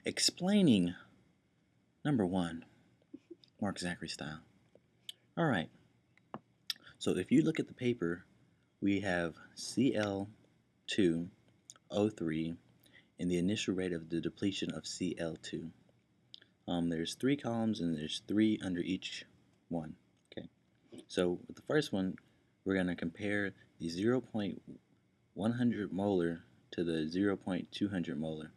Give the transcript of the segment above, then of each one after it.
explaining number 1, Mark Zachary style. Alright, so if you look at the paper, we have Cl2O3 and the initial rate of the depletion of Cl2. There's 3 columns and there's 3 under each one. Okay, so with the first one, we're going to compare the 0.100 molar to the 0.200 molar.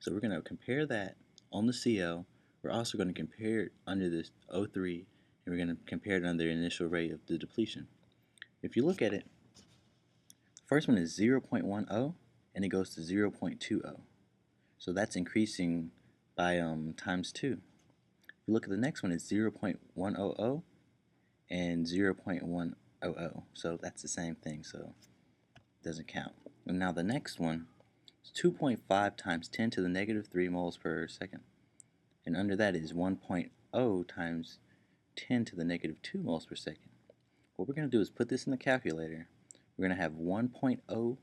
So we're going to compare that on the Cl. We're also going to compare it under this O3, and we're going to compare it under the initial rate of the depletion. If you look at it, the first one is 0.10 and it goes to 0.20. So that's increasing by times 2. If you look at the next one, it's 0.100 and 0.100. So that's the same thing, so it doesn't count. And now the next one is 2.5 times 10 to the negative 3 moles per second. And under that is 1.0 times 10 to the negative 2 moles per second. What we're going to do is put this in the calculator. We're going to have 1.0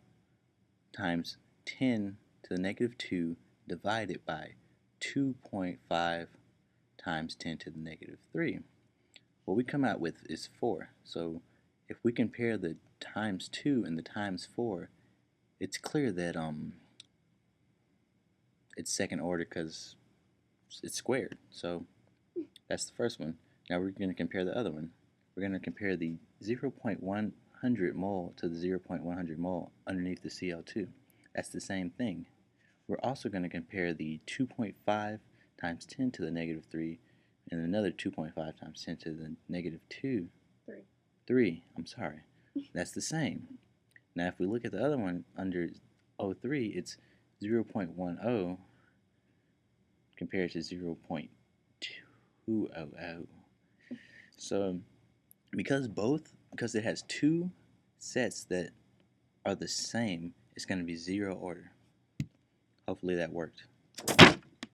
times 10 to the negative 2 divided by 2.5 times 10 to the negative 3. What we come out with is 4. So if we compare the times 2 and the times 4, it's clear that it's second order because it's squared. So that's the first one. Now we're going to compare the other one. We're going to compare the 0.100 mole to the 0.100 mole underneath the Cl2. That's the same thing. We're also going to compare the 2.5 times 10 to the negative 3 and another 2.5 times 10 to the negative 2. 3, I'm sorry. That's the same. Now if we look at the other one under O3, it's 0.10 compared to 0.200. So because it has 2 sets that are the same, it's going to be 0 order. Hopefully that worked.